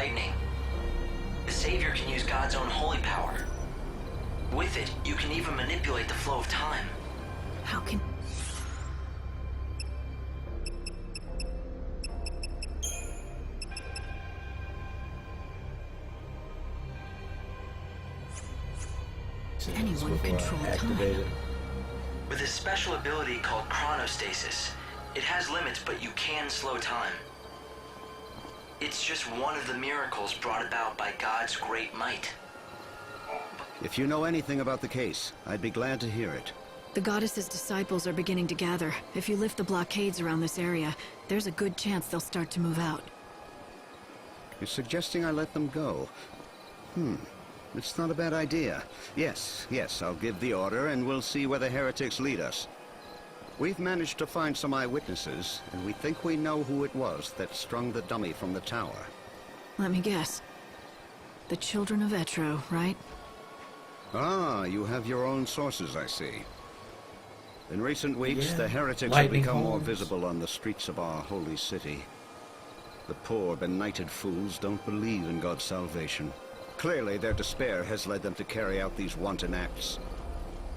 lightning. The Savior can use God's own holy power. With it, you can even manipulate the flow of time. How can... anyone control time? With a special ability called chronostasis, it has limits, but you can slow time. It's just one of the miracles brought about by God's great might. If you know anything about the case, I'd be glad to hear it. The goddess's disciples are beginning to gather. If you lift the blockades around this area, there's a good chance they'll start to move out. You're suggesting I let them go? It's not a bad idea. Yes, I'll give the order, and we'll see where the heretics lead us. We've managed to find some eyewitnesses, and we think we know who it was that strung the dummy from the tower. Let me guess. The Children of Etro, right? Ah, you have your own sources, I see. In recent weeks, Yeah. the heretics have become more visible on the streets of our holy city. The poor, benighted fools don't believe in God's salvation. Clearly, their despair has led them to carry out these wanton acts.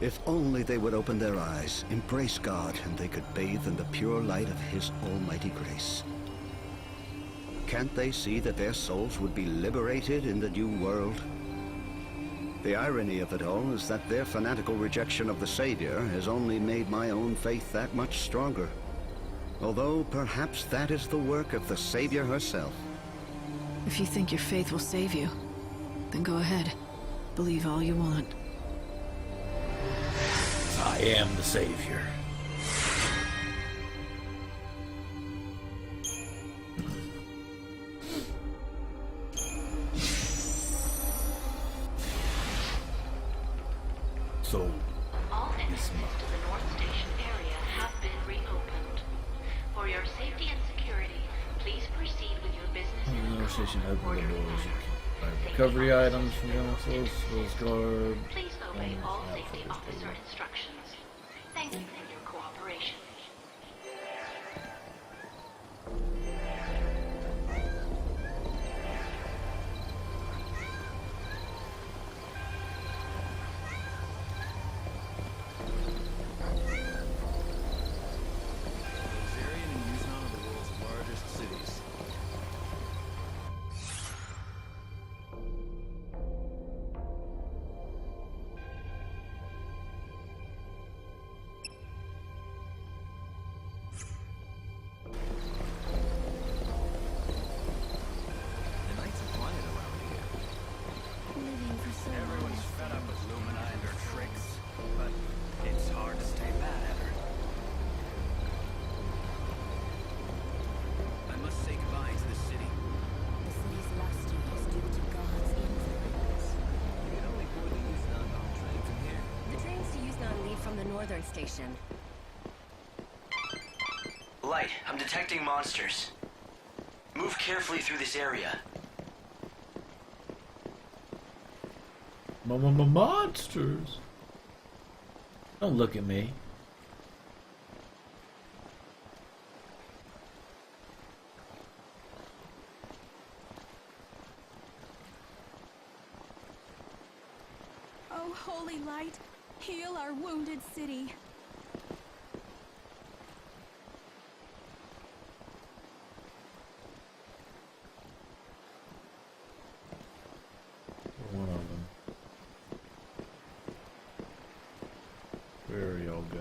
If only they would open their eyes, embrace God, and they could bathe in the pure light of His almighty grace. Can't they see that their souls would be liberated in the new world? The irony of it all is that their fanatical rejection of the Savior has only made my own faith that much stronger. Although perhaps that is the work of the Savior herself. If you think your faith will save you, then go ahead. Believe all you want. I am the Savior. So, All entrances to the North Station area have been reopened. For your safety and security, please proceed with your business the and North Station calm opened the orderly doors. You manner. can buy recovery items from Genesis, Will's guard. Please obey and all have safety first officer aid. instructions. Thank you for your cooperation. Azarian and Yuzan are the world's largest cities. The nights are quiet around here. Everyone's fed up with Lumina and her tricks, but it's hard to stay mad at her. I must say goodbye to the city. The city's lusting is due to God's influence. You can only board the Yuzan-bound train from here. The trains to Yuznan leave from the northern station. Light, I'm detecting monsters. Move carefully through this area. Monsters. Don't look at me. Oh, holy light, heal our wounded city. One of them. Where y'all go?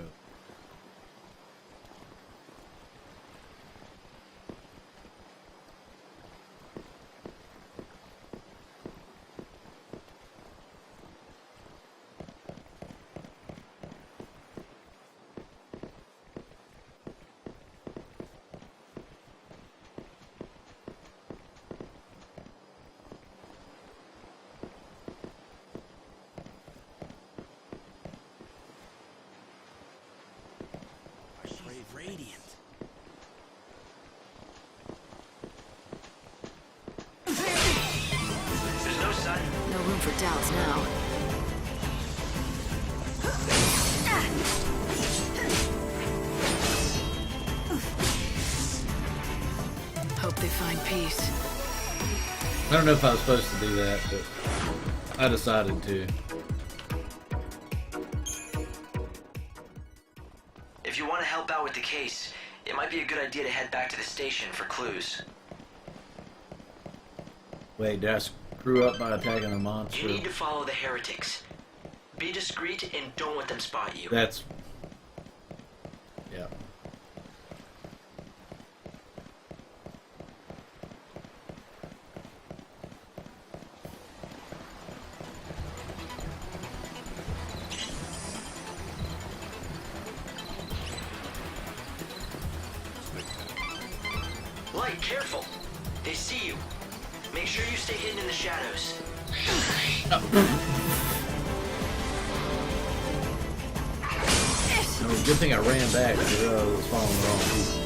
She's radiant. There's no sun. No room for doubts now. Hope they find peace. I don't know if I was supposed to do that, but I decided to. If you want to help out with the case, it might be a good idea to head back to the station for clues. Wait, did I screw up by attacking a monster? You need to follow the heretics. Be discreet and don't let them spot you. That's... yeah. Light, careful! They see you. Make sure you stay hidden in the shadows. Oh, good thing I ran back because I was following the wrong people.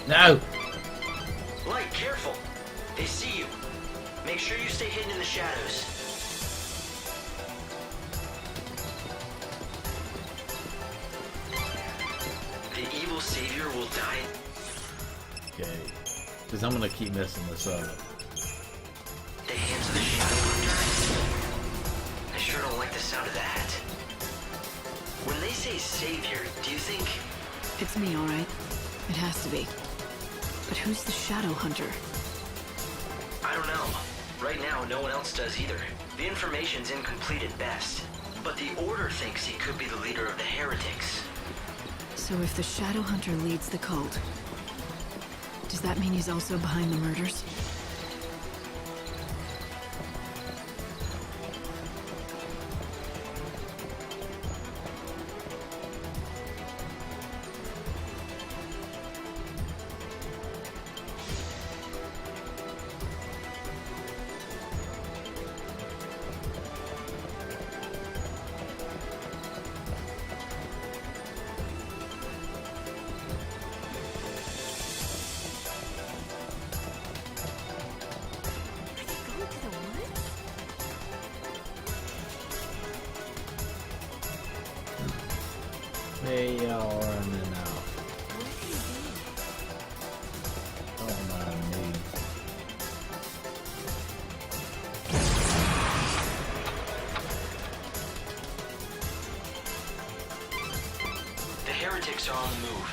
No! Light, careful! They see you. Make sure you stay hidden in the shadows. The evil savior will die. Okay. Because I'm gonna keep messing this up. The hands of the shadow hunter. I sure don't like the sound of that. When they say savior, do you think... It's me, alright? It has to be. But who's the Shadow Hunter? I don't know. Right now, no one else does either. The information's incomplete at best. But the Order thinks he could be the leader of the heretics. So if the Shadow Hunter leads the cult, does that mean he's also behind the murders? They are running out. Don't mind me. The heretics are on the move.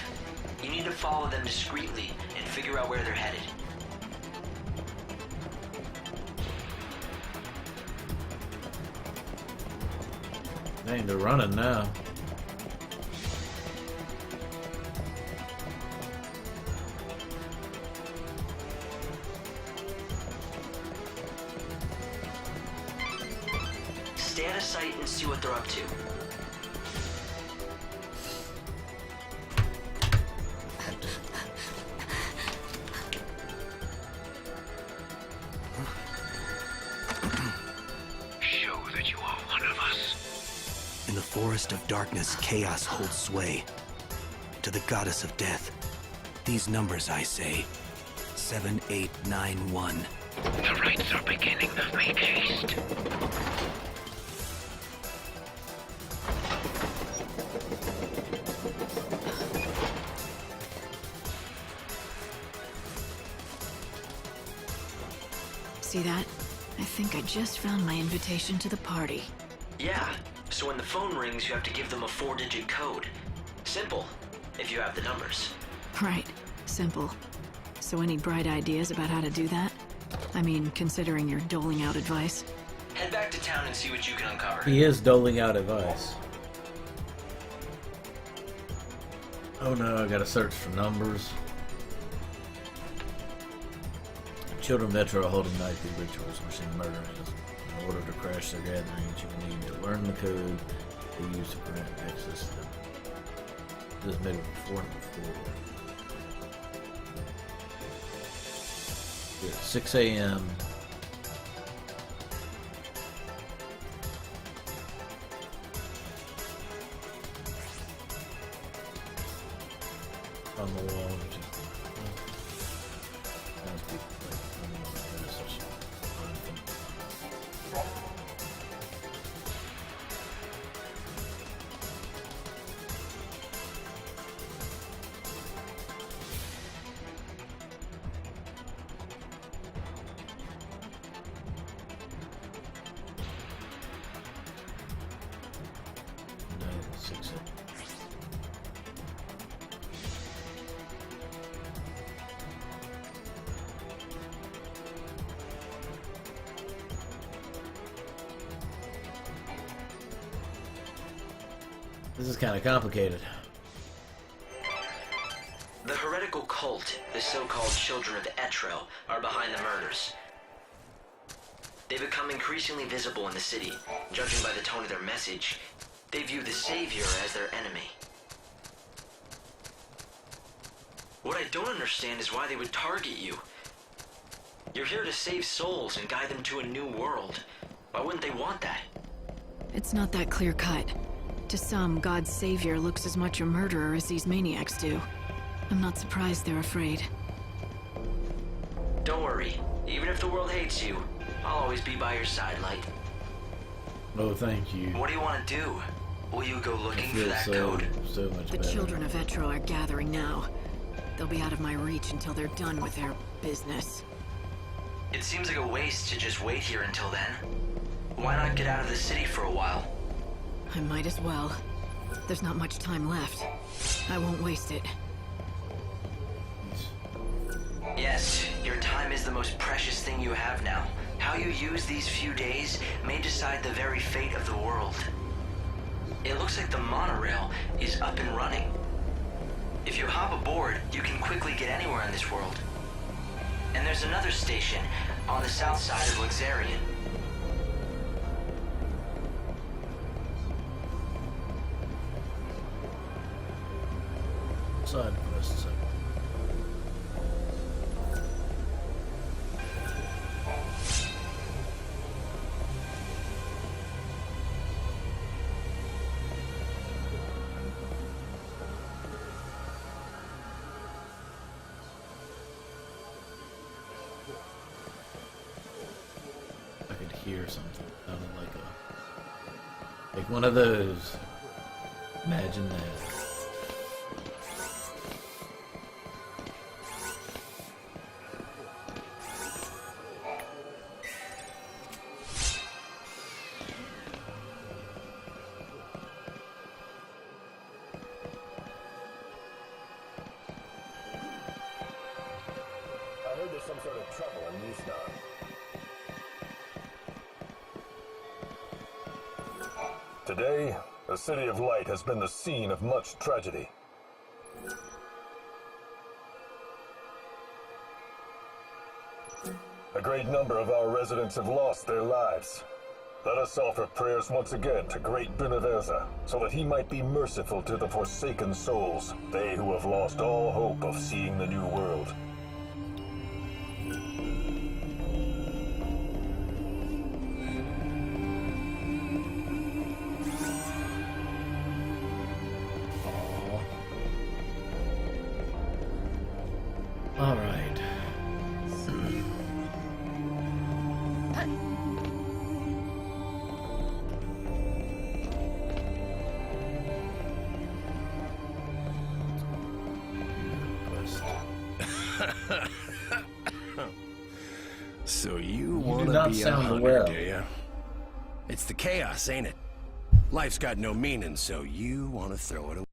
You need to follow them discreetly and figure out where they're headed. Dang, they're running now. Stay out of sight and see what they're up to. Show that you are one of us. In the forest of darkness, chaos holds sway. To the goddess of death, these numbers I say, 7891. The rites are beginning. Make haste. See that? I think I just found my invitation to the party. Yeah, so when the phone rings, you have to give them a 4-digit code. Simple, if you have the numbers. Right. Simple. So any bright ideas about how to do that? I mean, considering you're doling out advice. Head back to town and see what you can uncover. He is doling out advice. Oh no, I gotta search for numbers. Children of Metro are holding nightly rituals which seem murderous. In order to crash their gatherings, you will need to learn the code they use to prevent access to them. This is made of 4 and 4. It's 6 a.m. On the wall. This is kind of complicated. The heretical cult, the so-called Children of Etro, are behind the murders. They become increasingly visible in the city. Judging by the tone of their message, they view the Savior as their enemy. What I don't understand is why they would target you. You're here to save souls and guide them to a new world. Why wouldn't they want that? It's not that clear-cut. To some, God's savior looks as much a murderer as these maniacs do. I'm not surprised they're afraid. Don't worry. Even if the world hates you, I'll always be by your side, Light. Oh, thank you. What do you want to do? Will you go I looking for feel that so code? much The better. children of Etro are gathering now. They'll be out of my reach until they're done with their business. It seems like a waste to just wait here until then. Why not get out of the city for a while? I might as well. There's not much time left. I won't waste it. Yes, your time is the most precious thing you have now. How you use these few days may decide the very fate of the world. It looks like the monorail is up and running. If you hop aboard, you can quickly get anywhere in this world. And there's another station on the south side of Luxarian. Side quests. I could hear something. Sounded like one of those. Imagine that. I heard there's some sort of trouble in Newstar. Today, the City of Light has been the scene of much tragedy. A great number of our residents have lost their lives. Let us offer prayers once again to Great Beneverza, so that he might be merciful to the forsaken souls, they who have lost all hope of seeing the new world. All right. So you want do to not be a sound hunter, well. do you? It's the chaos, ain't it? Life's got no meaning, so you want to throw it away.